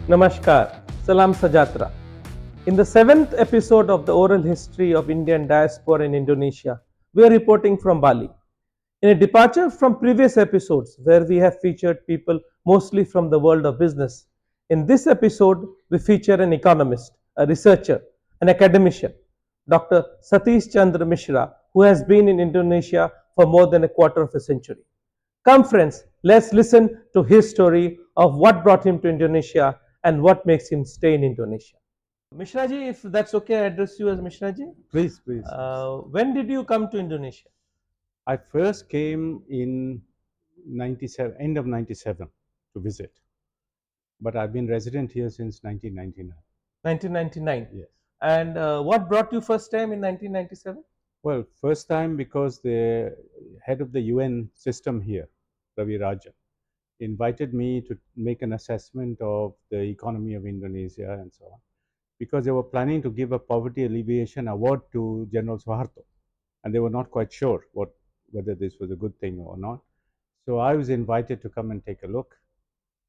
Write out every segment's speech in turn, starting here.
Namaskar, Salam Sajatra. In the seventh episode of the oral history of Indian diaspora in Indonesia, we are reporting from Bali. In a departure from previous episodes where we have featured people mostly from the world of business, in this episode we feature an economist, a researcher, an academician, Dr. Satish Chandra Mishra, who has been in Indonesia for more than a quarter of a century. Come, friends, let's listen to his story of what brought him to Indonesia and what makes him stay in Indonesia. Mishra ji, if that's okay, I address you as Mishra ji. Please, please. When did you come to Indonesia? I first came in 97, end of 97 to visit, but I've been resident here since 1999. 1999. Yes. And what brought you first time in 1997? Well, first time because the head of the UN system here, Ravi Rajan, invited me to make an assessment of the economy of Indonesia and so on, because they were planning to give a poverty alleviation award to General Suharto, and they were not quite sure whether this was a good thing or not. So I was invited to come and take a look,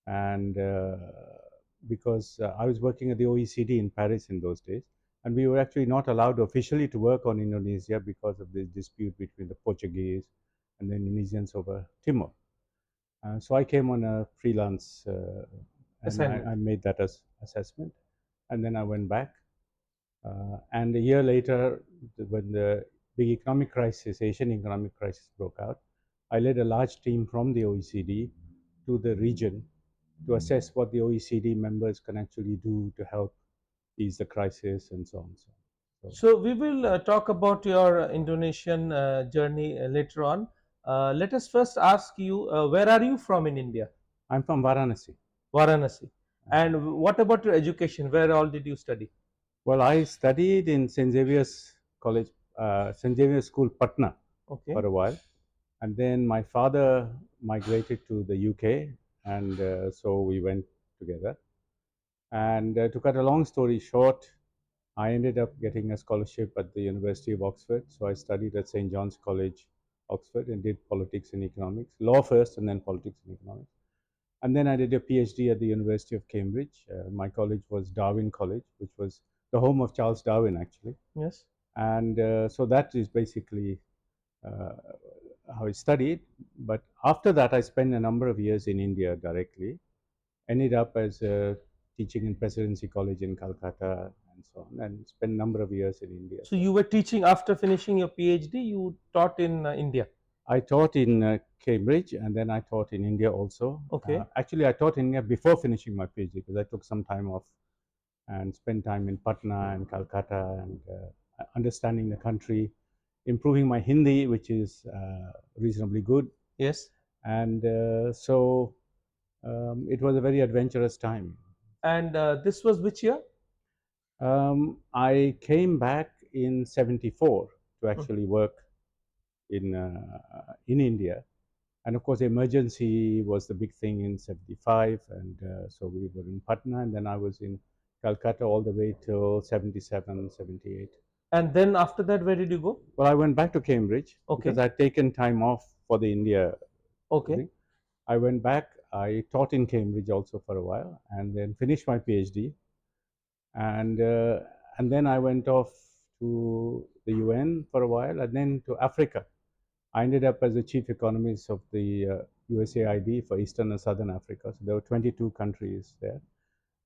and because I was working at the OECD in Paris in those days, and we were actually not allowed officially to work on Indonesia because of this dispute between the Portuguese and the Indonesians over Timor. So I came on a freelance, and I made that assessment, and then I went back. And a year later, when the big economic crisis, Asian economic crisis, broke out, I led a large team from the OECD to the region to assess what the OECD members can actually do to help ease the crisis and so on. So we will talk about your Indonesian journey later on. Let us first ask you, where are you from in India? I'm from Varanasi. Varanasi. And what about your education? Where all did you study? Well, I studied in St. Xavier's College, St. Xavier's School, Patna, Okay. for a while. And then my father migrated to the UK, and so we went together. And to cut a long story short, I ended up getting a scholarship at the University of Oxford. So I studied at St. John's College, Oxford, and did politics and economics, law first, and then politics and economics. And then I did a PhD at the University of Cambridge. My college was Darwin College, which was the home of Charles Darwin, actually. Yes. And so that is basically uh, how I studied. But after that, I spent a number of years in India directly. Ended up as teaching in Presidency College in Calcutta and so on, and spent a number of years in India. So you were teaching after finishing your PhD, you taught in India. I taught in Cambridge, and then I taught in India also. Okay. Actually, I taught in India before finishing my PhD because I took some time off and spent time in Patna and Calcutta and understanding the country, improving my Hindi, which is reasonably good. Yes. And so it was a very adventurous time. And this was which year? I came back in '74 to actually work in India, and of course, emergency was the big thing in '75, and so we were in Patna, and then I was in Calcutta all the way till '77, '78. And then after that, where did you go? Well, I went back to Cambridge Okay. because I'd taken time off for the India Okay. thing. I went back. I taught in Cambridge also for a while, and then finished my PhD. And then I went off to the UN for a while, and then to Africa. I ended up as the chief economist of the USAID for Eastern and Southern Africa. So there were 22 countries there.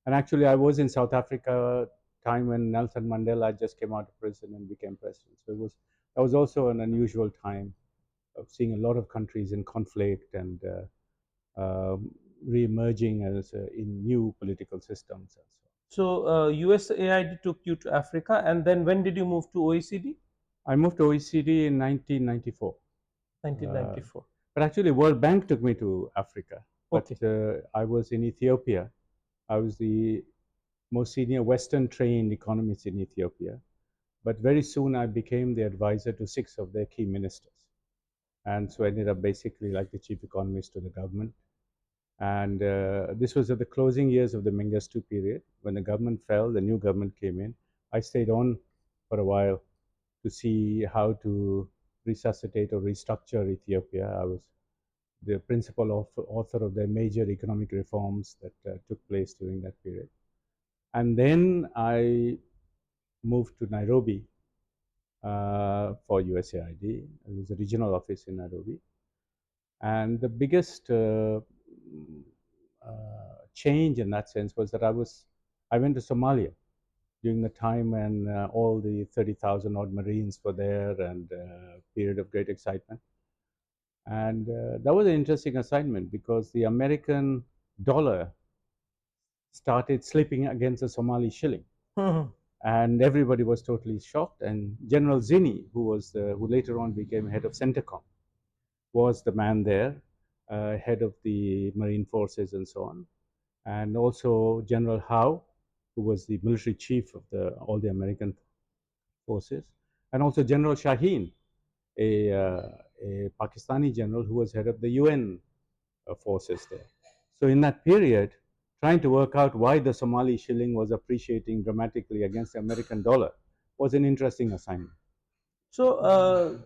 And actually, I was in South Africa time when Nelson Mandela just came out of prison and became president. So that was also an unusual time of seeing a lot of countries in conflict and re-emerging as in new political systems. So USAID took you to Africa, and then when did you move to OECD? I moved to OECD in 1994. 1994. But actually, World Bank took me to Africa. But Okay. I was in Ethiopia. I was the most senior Western trained economist in Ethiopia. But very soon I became the advisor to 6 of their key ministers. And so I ended up basically like the chief economist to the government. And this was at the closing years of the Mengistu period. When the government fell, the new government came in. I stayed on for a while to see how to resuscitate or restructure Ethiopia. I was the principal author of the major economic reforms that took place during that period. And then I moved to Nairobi for USAID. It was a regional office in Nairobi. And the biggest change in that sense was that I went to Somalia during the time when all the 30,000 odd Marines were there, and period of great excitement. And that was an interesting assignment because the American dollar started slipping against the Somali shilling. And everybody was totally shocked. And General Zini, who later on became head of CENTECOM, was the man there, head of the Marine Forces and so on. And also General Howe, who was the military chief of all the American forces, and also General Shaheen, a Pakistani general who was head of the UN forces there. So in that period, trying to work out why the Somali shilling was appreciating dramatically against the American dollar was an interesting assignment. So,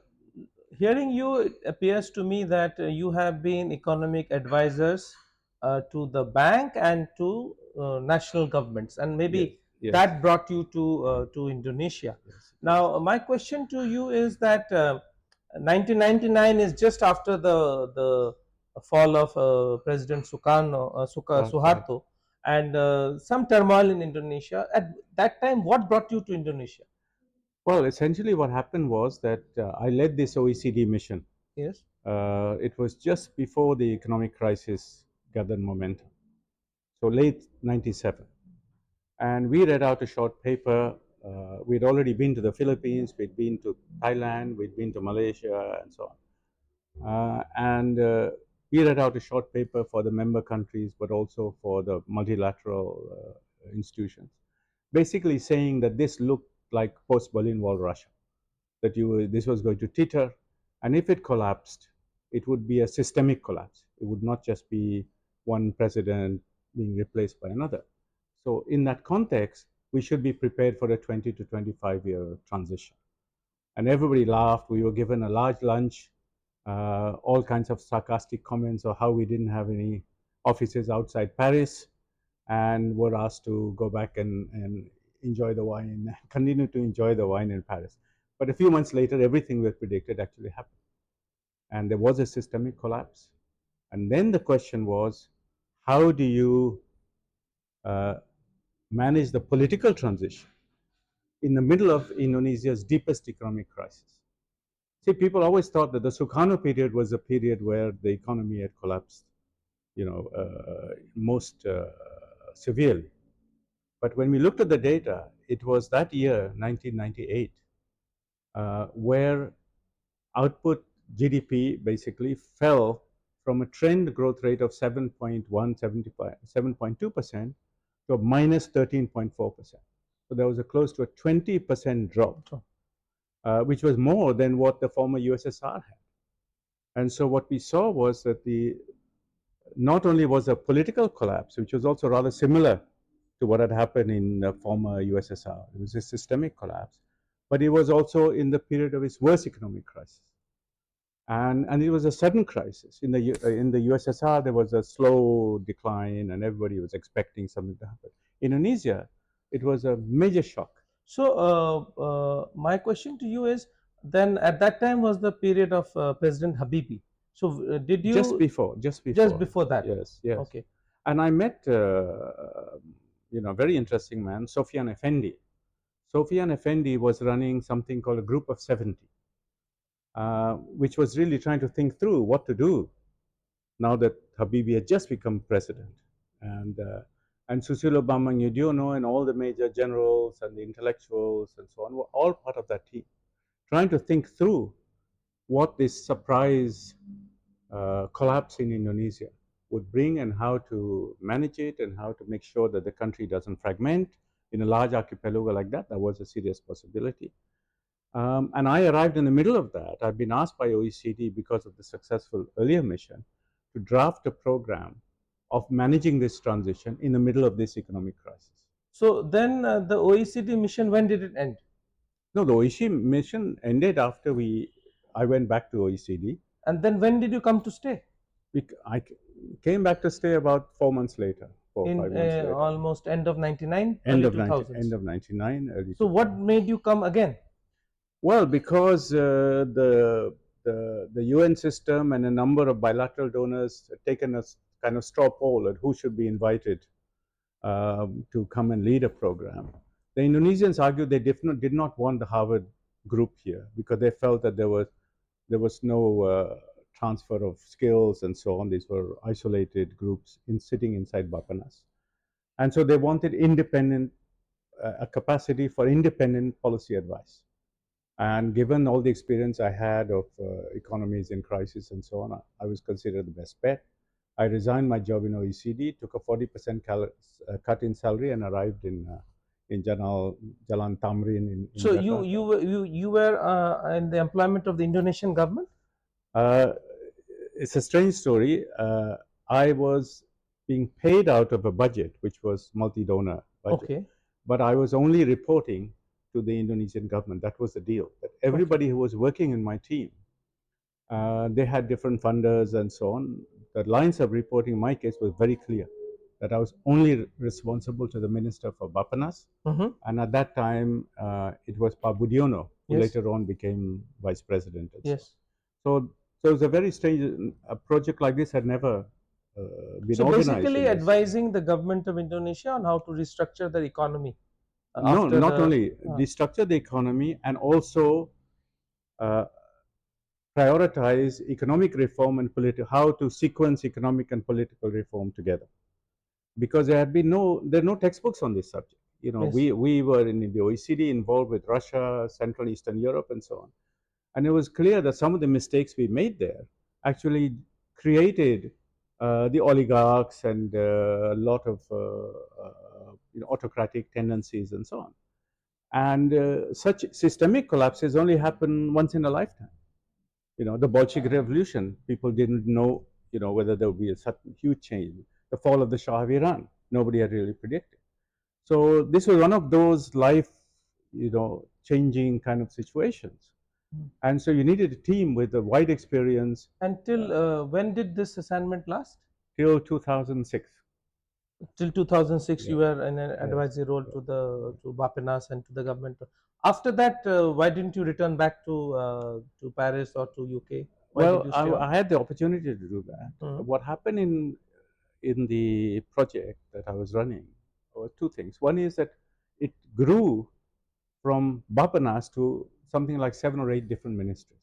hearing you, it appears to me that you have been economic advisors to the bank and to national governments, and maybe Yes. that brought you to Indonesia. Yes. Now, my question to you is that 1999 is just after the fall of President Suharto, and some turmoil in Indonesia. At that time, what brought you to Indonesia? Well, essentially, what happened was that I led this OECD mission. Yes. It was just before the economic crisis gathered momentum, so late '97. And we read out a short paper. We'd already been to the Philippines, we'd been to Thailand, we'd been to Malaysia, and so on. And we read out a short paper for the member countries, but also for the multilateral institutions, basically saying that this looked like post-Berlin Wall Russia, that this was going to teeter, and if it collapsed, it would be a systemic collapse. It would not just be one president being replaced by another. So in that context, we should be prepared for a 20 to 25-year transition. And everybody laughed. We were given a large lunch, all kinds of sarcastic comments on how we didn't have any offices outside Paris, and were asked to go back and enjoy the wine, continue to enjoy the wine in Paris. But a few months later, everything we predicted actually happened. And there was a systemic collapse. And then the question was, how do you manage the political transition in the middle of Indonesia's deepest economic crisis? See, people always thought that the Sukarno period was a period where the economy had collapsed, most severely. But when we looked at the data, it was that year, 1998, where output GDP basically fell from a trend growth rate of 7.2% to a minus 13.4%. So there was a close to a 20% drop, which was more than what the former USSR had. And so what we saw was that not only was a political collapse, which was also rather similar to what had happened in the former USSR, it was a systemic collapse, but it was also in the period of its worst economic crisis. And it was a sudden crisis. In the USSR, there was a slow decline, and everybody was expecting something to happen. Indonesia, it was a major shock. So, my question to you is, then at that time was the period of President Habibi. So, did you just before that? Yes, yes. Okay. And I met very interesting man, Sofian Effendi. Sofian Effendi was running something called a Group of 70, which was really trying to think through what to do now that Habibi had just become president. And Susilo Bambang Yudhoyono and all the major generals and the intellectuals and so on were all part of that team, trying to think through what this surprise collapse in Indonesia would bring, and how to manage it, and how to make sure that the country doesn't fragment in a large archipelago like that. That was a serious possibility. And I arrived in the middle of that. I've been asked by OECD, because of the successful earlier mission, to draft a program of managing this transition in the middle of this economic crisis. So, then the OECD mission, when did it end? No, the OECD mission ended after I went back to OECD. And then when did you come to stay? I came back to stay about 4 months later, 4 or 5 months later. Almost end of 99, End early of 2000s. end of 99, early So what 2000. made you come again? Well, because the UN system and a number of bilateral donors had taken a kind of straw poll at who should be invited to come and lead a program. The Indonesians argued they did not want the Harvard group here because they felt that there was no transfer of skills and so on. These were isolated groups sitting inside Bapanas. And so they wanted a capacity for independent policy advice. And given all the experience I had of economies in crisis and so on, I was considered the best bet. I resigned my job in OECD, took a 40% cut in salary, and arrived in Jalan Tamrin in So Jakarta. you were in the employment of the Indonesian government? Uh, it's a strange story. I was being paid out of a budget, which was multi-donor budget. Okay. But I was only reporting to the Indonesian government. That was the deal. That everybody who was working in my team, they had different funders and so on. The lines of reporting in my case was very clear, that I was only responsible to the Minister for Bapanas. Mm-hmm. And at that time, it was Pak Budiono, who Yes. later on became Vice President. And Yes. so it was a very strange, a project like this had never been So organized. basically In this. advising the government of Indonesia on how to restructure their economy No, after not the only restructure the economy and also uh, prioritize economic reform and how to sequence economic and political reform together. Because there are no textbooks on this subject. You know, Yes. we were in the OECD involved with Russia, Central and Eastern Europe, and so on. And it was clear that some of the mistakes we made there actually created the oligarchs and a lot of autocratic tendencies and so on. And such systemic collapses only happen once in a lifetime. You know, the Bolshevik Revolution, people didn't know, you know, whether there would be a sudden huge change. The fall of the Shah of Iran, nobody had really predicted. So this was one of those life, you know, changing kind of situations. And so you needed a team with a wide experience Until when did this assignment last? till 2006. Till 2006, you Yeah. were in an Yes. advisory role to Bapinas and to the government. After that, why didn't you return back to Paris or to UK? Why did Well, you stay on? I had the opportunity to do that. Mhm. What happened in the project that I was running were two things. One is that it grew from Bapanas to something like 7 or 8 different ministries,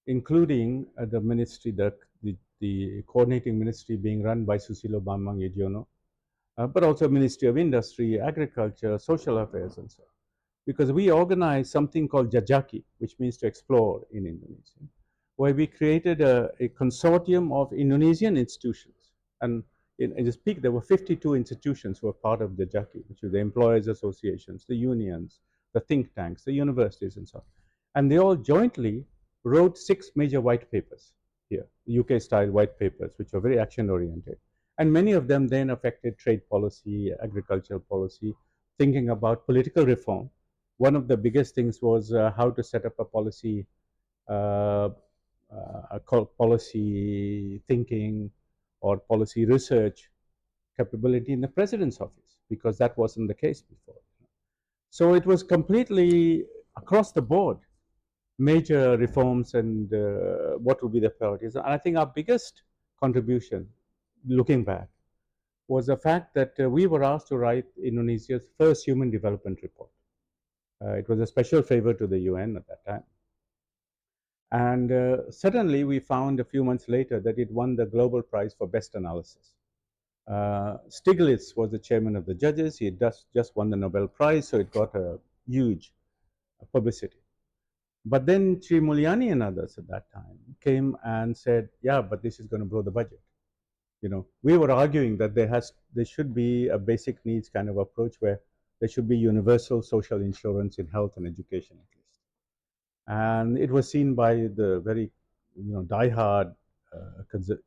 including the ministry, the coordinating ministry being run by Susilo Bambang Yudhoyono, but also Ministry of Industry, Agriculture, Social Affairs, and so on. Because we organized something called Jajaki, which means to explore in Indonesian, where we created a consortium of Indonesian institutions. And in this peak, there were 52 institutions who were part of Jajaki, which were the employers' associations, the unions, the think tanks, the universities, and so on. And they all jointly wrote 6 major white papers here, UK-style white papers, which were very action-oriented. And many of them then affected trade policy, agricultural policy, thinking about political reform. One of the biggest things was how to set up a policy, policy thinking or policy research capability in the president's office, because that wasn't the case before. So it was completely across the board, major reforms and what would be the priorities. And I think our biggest contribution, looking back, was the fact that we were asked to write Indonesia's first human development report. It was a special favor to the UN at that time. And suddenly we found a few months later that it won the Global Prize for Best Analysis. Stiglitz was the chairman of the judges. He just won the Nobel Prize, so it got a huge publicity. But then Sri Mulyani and others at that time came and said, yeah, but this is going to blow the budget. You know, we were arguing that there should be a basic needs kind of approach where there should be universal social insurance in health and education at least. And it was seen by the very, you know, diehard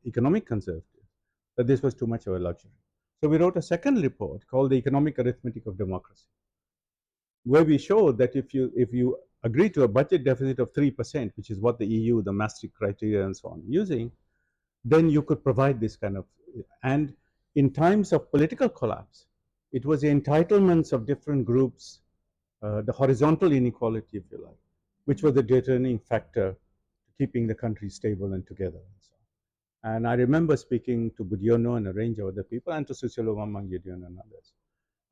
economic conservatives that this was too much of a luxury. So we wrote a second report called The Economic Arithmetic of Democracy, where we showed that if you agree to a budget deficit of 3%, which is what the EU, the Maastricht criteria and so on, using, then you could provide this kind of. And in times of political collapse, it was the entitlements of different groups, the horizontal inequality, if you like, which was the determining factor to keeping the country stable and together. And so on. And I remember speaking to Budiono and a range of other people, and to Susilo Gideon and others,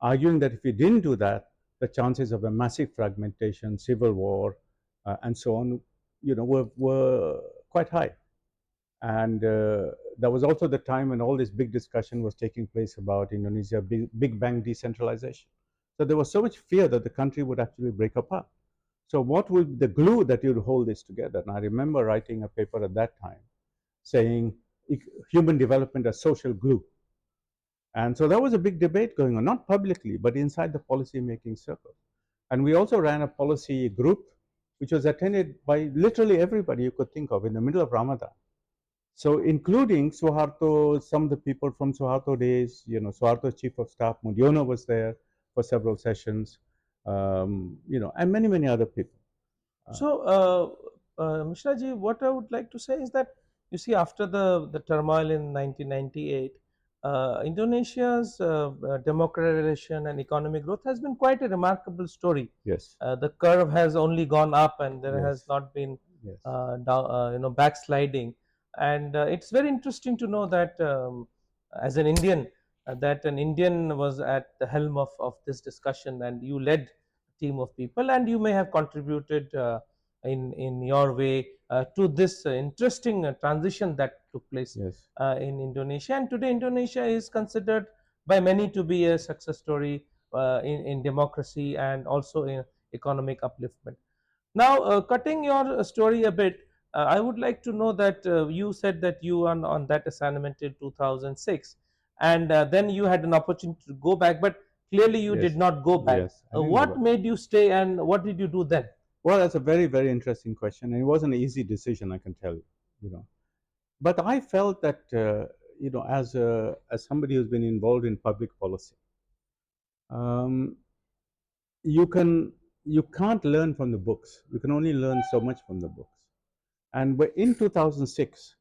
arguing that if we didn't do that, the chances of a massive fragmentation, civil war, and so on, were quite high. And that was also the time when all this big discussion was taking place about Indonesia big bang decentralization. So there was so much fear that the country would actually break apart. So what would the glue that would hold this together? And I remember writing a paper at that time saying human development as social glue. And so there was a big debate going on, not publicly, but inside the policy making circle. And we also ran a policy group which was attended by literally everybody you could think of in the middle of Ramadan. So including Suharto, some of the people from Suharto days, Suharto's chief of staff, Mudiono was there for several sessions, and many, many other people. So, Mishra ji, what I would like to say is that you see, after the turmoil in 1998, Indonesia's democratization and economic growth has been quite a remarkable story. Yes. The curve has only gone up, and there has Yes. not been Yes. backsliding. And it's very interesting to know that as an Indian, that an Indian was at the helm of this discussion, and you led team of people, and you may have contributed in your way to this interesting transition that took place Yes. in Indonesia. And today Indonesia is considered by many to be a success story in democracy and also in economic upliftment. Now, cutting your story a bit, I would like to know that you said that you are on that assignment till 2006, and then you had an opportunity to go back, but clearly you did Yes. not go back. Yes. I didn't go What back. made you stay, and what did you do then? Well, that's a very, very interesting question, and it wasn't an easy decision, I can tell you. But I felt that as somebody who's been involved in public policy, um, you can you can't learn from the books. You can only learn so much from the books. And in 2006,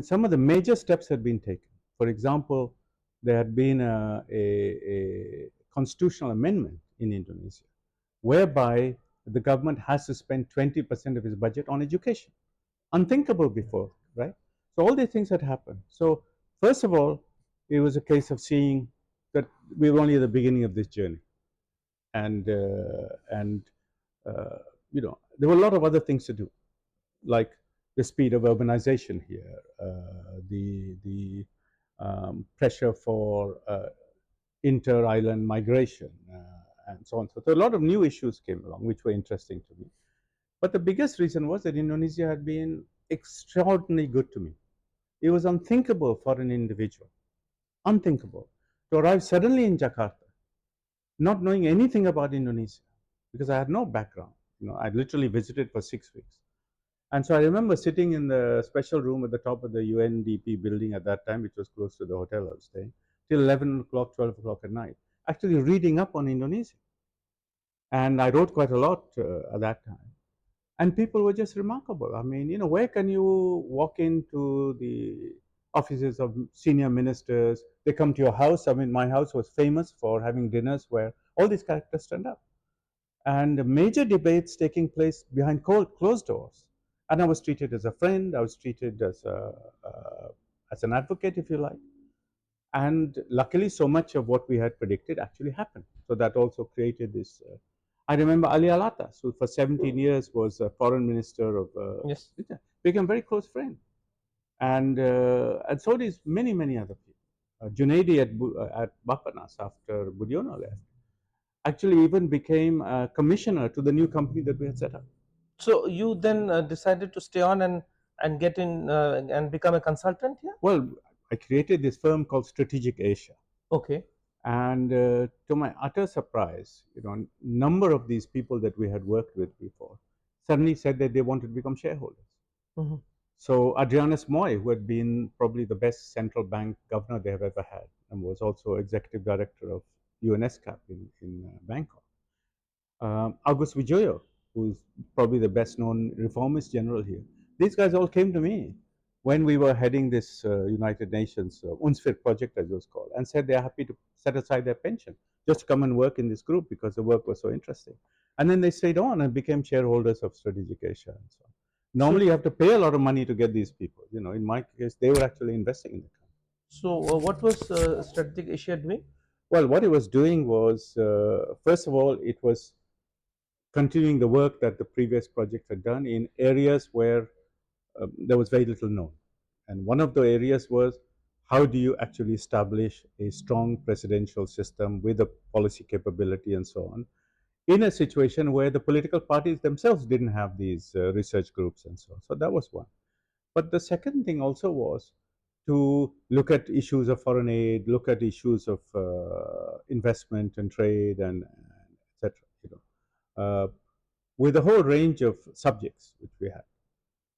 some of the major steps had been taken. For example, there had been a constitutional amendment in Indonesia whereby the government has to spend 20% of its budget on education. Unthinkable before, right? So all these things had happened. So first of all, it was a case of seeing that we were only at the beginning of this journey, and there were a lot of other things to do, like the speed of urbanization here, the pressure for inter-island migration, and so on. So a lot of new issues came along, which were interesting to me. But the biggest reason was that Indonesia had been extraordinarily good to me. It was unthinkable for an individual, unthinkable, to arrive suddenly in Jakarta, not knowing anything about Indonesia, because I had no background. I literally visited for 6 weeks. And so I remember sitting in the special room at the top of the UNDP building at that time, which was close to the hotel I was staying, till 11 o'clock, 12 o'clock at night, actually reading up on Indonesia. And I wrote quite a lot at that time. And people were just remarkable. I mean, where can you walk into the offices of senior ministers? They come to your house. I mean, my house was famous for having dinners where all these characters stand up. And major debates taking place behind closed doors. And I was treated as a friend. I was treated as an advocate, if you like. And luckily, so much of what we had predicted actually happened. So that also created this. I remember Ali Alatas, who for 17 years was a foreign minister of Yes. became very close friend. And so did many, many other people. Junaidi at Bapanas after Budiono left actually even became a commissioner to the new company that we had set up. So you then decided to stay on and get in and become a consultant here. Well, I created this firm called Strategic Asia. Okay. And to my utter surprise, a number of these people that we had worked with before suddenly said that they wanted to become shareholders. Mm-hmm. So Adrianus Moy, who had been probably the best central bank governor they have ever had, and was also executive director of UNSCAP in Bangkok. August Wijoyo, who's probably the best known reformist general here. These guys all came to me when we were heading this United Nations UNSFIR project, as it was called, and said they're happy to set aside their pension just to come and work in this group because the work was so interesting. And then they stayed on and became shareholders of Strategic Asia and so on. Normally, you have to pay a lot of money to get these people. You know, in my case, they were actually investing in the company. So, what was Strategic Asia doing? Well, what it was doing was, first of all, it was continuing the work that the previous project had done in areas where there was very little known. And one of the areas was, how do you actually establish a strong presidential system with a policy capability and so on, in a situation where the political parties themselves didn't have these research groups and so on. So that was one. But the second thing also was to look at issues of foreign aid, look at issues of investment and trade and etc. With a whole range of subjects which we had.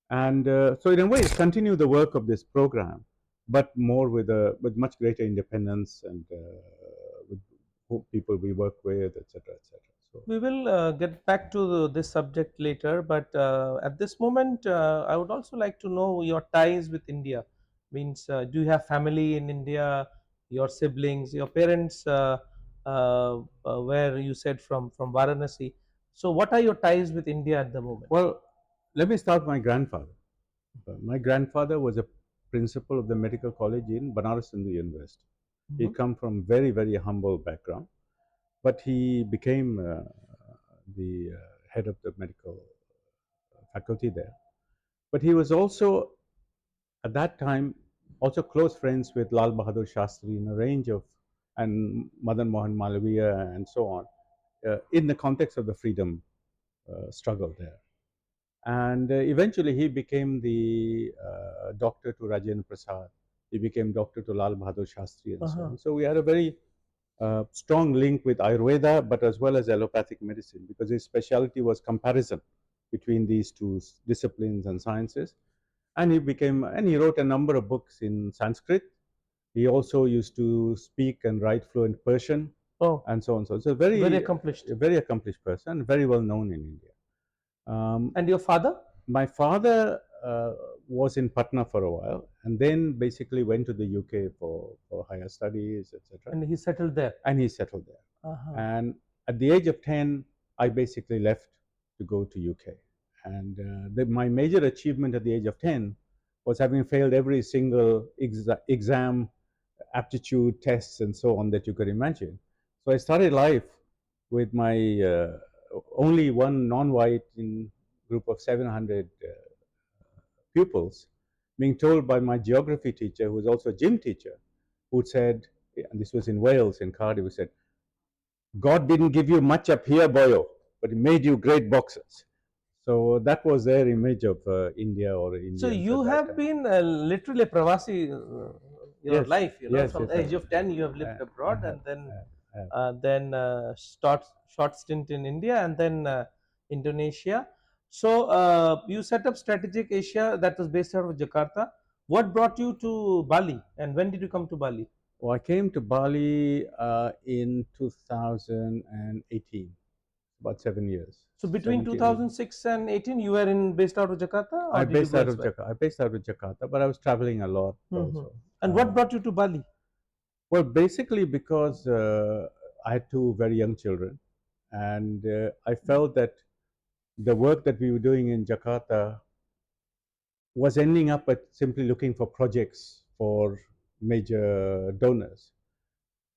And so in a way, continue the work of this program, but more with much greater independence and with who people we work with, etc., etc. So We will get back to this subject later, but at this moment, I would also like to know your ties with India. Means, do you have family in India? Your siblings, your parents, where you said from Varanasi. So, what are your ties with India at the moment? well, let me start with my grandfather. My grandfather was a principal of the medical college in Banaras Hindu University. He Mhm. come from very, very humble background, but he became the head of the medical faculty there. But he was also, at that time, also close friends with Lal Bahadur Shastri in a range of, and Madan Mohan Malaviya and so on, in the context of the freedom struggle there. And eventually he became the doctor to Rajendra Prasad. He became doctor to Lal Bahadur Shastri and so on. So we had a very strong link with Ayurveda, but as well as allopathic medicine, because his specialty was comparison between these two disciplines and sciences. And he wrote a number of books in Sanskrit. He also used to speak and write fluent Persian. Oh, and so on. So it's a very accomplished. very accomplished person, very well known in India. And your father? My father was in Patna for a while, and then basically went to the UK for higher studies, etc. And he settled there. And he settled there. Uh-huh. And at the age of 10, I basically left to go to UK. And my major achievement at the age of 10 was having failed every single exam, aptitude tests, and so on that you could imagine. So I started life with my only one non-white in group of 700 pupils, being told by my geography teacher, who was also a gym teacher, who said, and this was in Wales, in Cardiff, who said, God didn't give you much up here, boyo, but he made you great boxers. So that was their image of India or Indians. So you have been literally a pravasi your Yes, life. yes, From yes, the age I- of 10, you have lived I abroad, have, and then I have. short stint in India, and then Indonesia. So you set up Strategic Asia that was based out of Jakarta. What brought you to Bali, and when did you come to Bali? Well, I came to Bali in 2018, about 7 years. So between 17, 18. 2006 and 18, you were based out of Jakarta, or I did you based go out of elsewhere? Jakarta. I based out of Jakarta, but I was traveling a lot Mhm. also. And what brought you to Bali? Well, basically because I had two very young children, and I felt that the work that we were doing in Jakarta was ending up at simply looking for projects for major donors.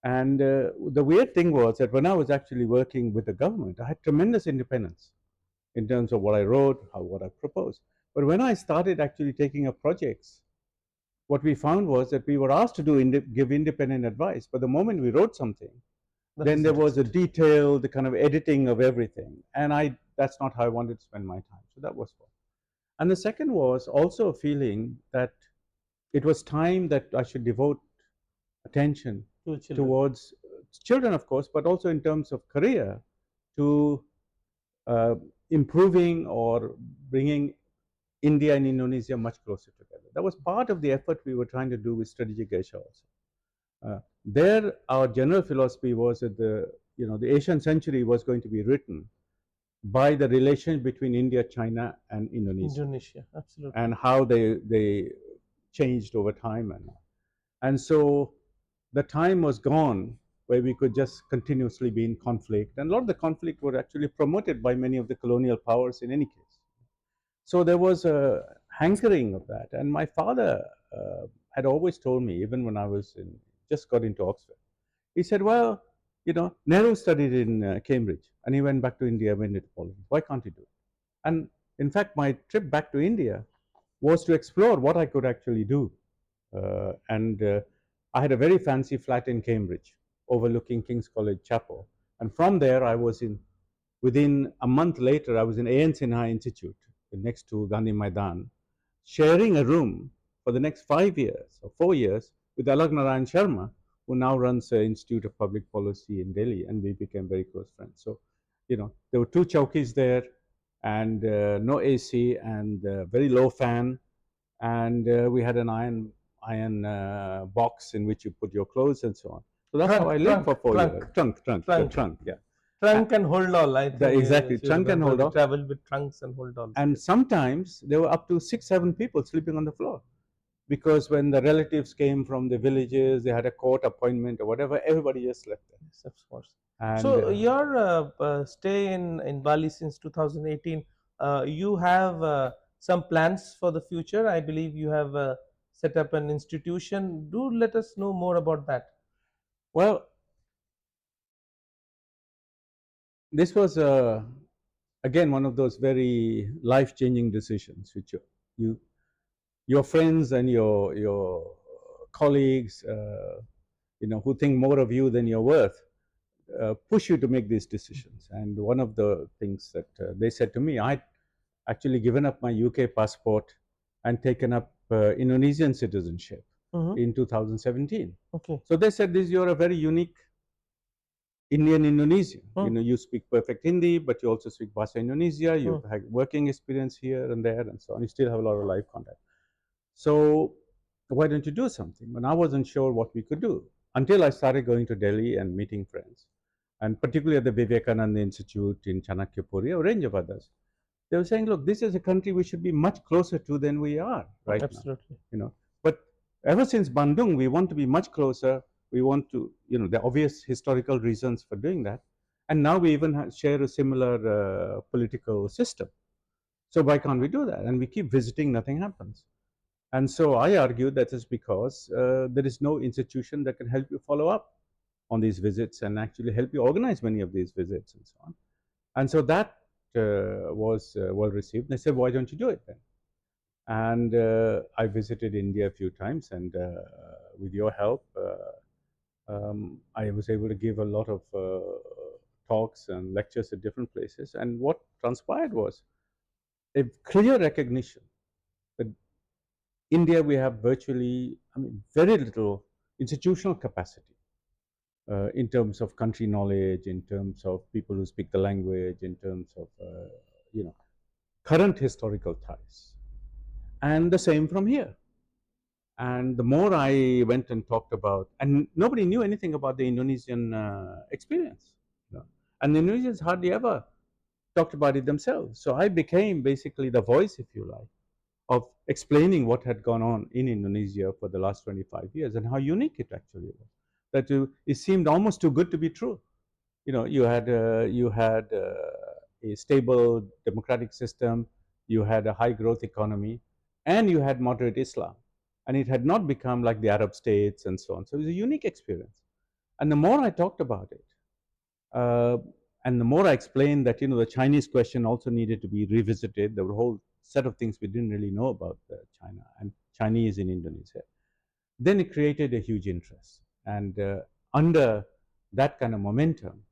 And the weird thing was that when I was actually working with the government, I had tremendous independence in terms of what I wrote, what I proposed. But when I started actually taking up projects, what we found was that we were asked to give independent advice, but the moment we wrote something, then there was a detailed kind of editing of everything, and that's not how I wanted to spend my time. So that was one. And the second was also a feeling that it was time that I should devote attention towards children, of course, but also in terms of career, to uh, improving or bringing India and Indonesia much closer together. That was part of the effort we were trying to do with Strategic Asia also. There, our general philosophy was that the Asian century was going to be written by the relation between India, China, and Indonesia. Indonesia, absolutely. And how they changed over time, and so the time was gone where we could just continuously be in conflict, and a lot of the conflict were actually promoted by many of the colonial powers in any case. So there was a hankering of that, and my father had always told me, even when I was just got into Oxford, he said, "Well, Nehru studied in Cambridge, and he went back to India, went into politics. Why can't he do it?" And in fact, my trip back to India was to explore what I could actually do. And I had a very fancy flat in Cambridge, overlooking King's College Chapel. And from there, within a month later, I was in A.N. Sinha Institute, next to Gandhi Maidan, sharing a room for the next 5 years or 4 years with Alag Narayan Sharma, who now runs the Institute of Public Policy in Delhi, and we became very close friends. So, there were two chowkis there, and no AC, and very low fan, and we had an iron box in which you put your clothes and so on. So that's how I lived for 4 years. Trunk, yeah. Trunk and hold all, I think. Exactly, trunk and hold all. Travel with trunks and hold all. And sometimes there were up to 6-7 people sleeping on the floor, because when the relatives came from the villages, they had a court appointment or whatever, everybody just slept there. Yes, of course. And so your stay in Bali since 2018, you have some plans for the future. I believe you have set up an institution. Do let us know more about that. Well, this was again one of those very life-changing decisions, which your friends and your colleagues, who think more of you than you're worth, push you to make these decisions. And one of the things that they said to me, I'd actually given up my UK passport and taken up Indonesian citizenship in 2017. Okay. So they said, you're a very unique Indian Indonesian. You speak perfect Hindi, but you also speak Bahasa Indonesia. You've had working experience here and there and so on. You still have a lot of life contact. So why don't you do something? And I wasn't sure what we could do until I started going to Delhi and meeting friends, and particularly at the Vivekananda Institute in Chanakyapuri, a range of others. They were saying, look, this is a country we should be much closer to than we are right Absolutely. now. But ever since Bandung, we want to be much closer. We want to, the obvious historical reasons for doing that. And now we even share a similar political system. So why can't we do that? And we keep visiting, nothing happens. And so I argue that is because there is no institution that can help you follow up on these visits and actually help you organize many of these visits and so on. And so that was well received. They said, why don't you do it then? And I visited India a few times, and with your help, I was able to give a lot of talks and lectures at different places. And what transpired was a clear recognition that India, we have virtually, very little institutional capacity in terms of country knowledge, in terms of people who speak the language, in terms of, current historical ties. And the same from here. And the more I went and talked about, and nobody knew anything about the Indonesian experience. And the Indonesians hardly ever talked about it themselves. So I became basically the voice, if you like, of explaining what had gone on in Indonesia for the last 25 years and how unique it actually was. That it seemed almost too good to be true. You had a stable democratic system, you had a high growth economy, and you had moderate Islam. And it had not become like the Arab states and so on. So it was a unique experience. And the more I talked about it, and the more I explained that, the Chinese question also needed to be revisited, there were a whole set of things we didn't really know about China and Chinese in Indonesia, then it created a huge interest. And under that kind of momentum,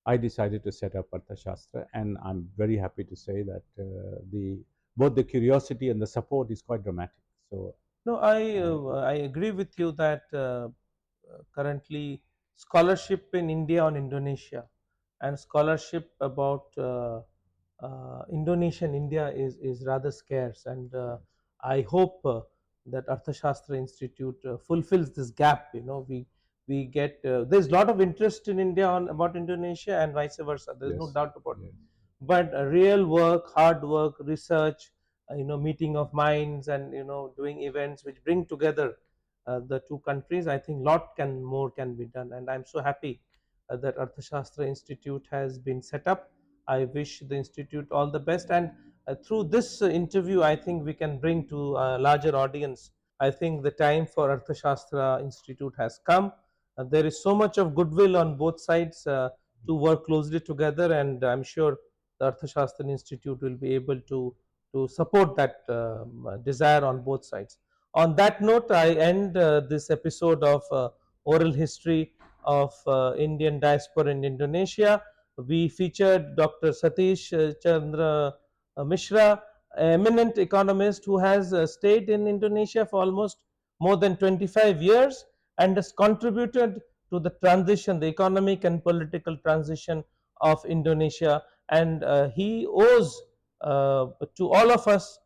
I decided to set up Arthashastra, and I'm very happy to say that both the curiosity and the support is quite dramatic. So no, I agree with you that currently scholarship in India on Indonesia and scholarship about Indonesia and India is rather scarce, and I hope that Arthashastra Institute fulfills this gap. We get there's a lot of interest in India on about Indonesia and vice versa. There's no doubt about it. But real work, hard work, research, meeting of minds, and doing events which bring together the two countries. I think lot can more can be done, and I'm so happy that Arthashastra Institute has been set up. I wish the institute all the best, and through this interview, I think we can bring to a larger audience. I think the time for Arthashastra Institute has come. There is so much of goodwill on both sides to work closely together, and I'm sure the Arthashastra Institute will be able to support that desire on both sides. On that note, I end this episode of Oral History of Indian Diaspora in Indonesia. We featured Dr. Satish Chandra Mishra, eminent economist who has stayed in Indonesia for almost more than 25 years and has contributed to the transition, the economic and political transition of Indonesia. And he owes to all of us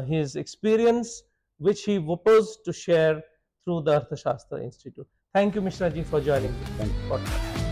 his experience, which he proposed to share through the Arthashastra Institute. Thank you, Mishra ji, for joining this Thank you. podcast.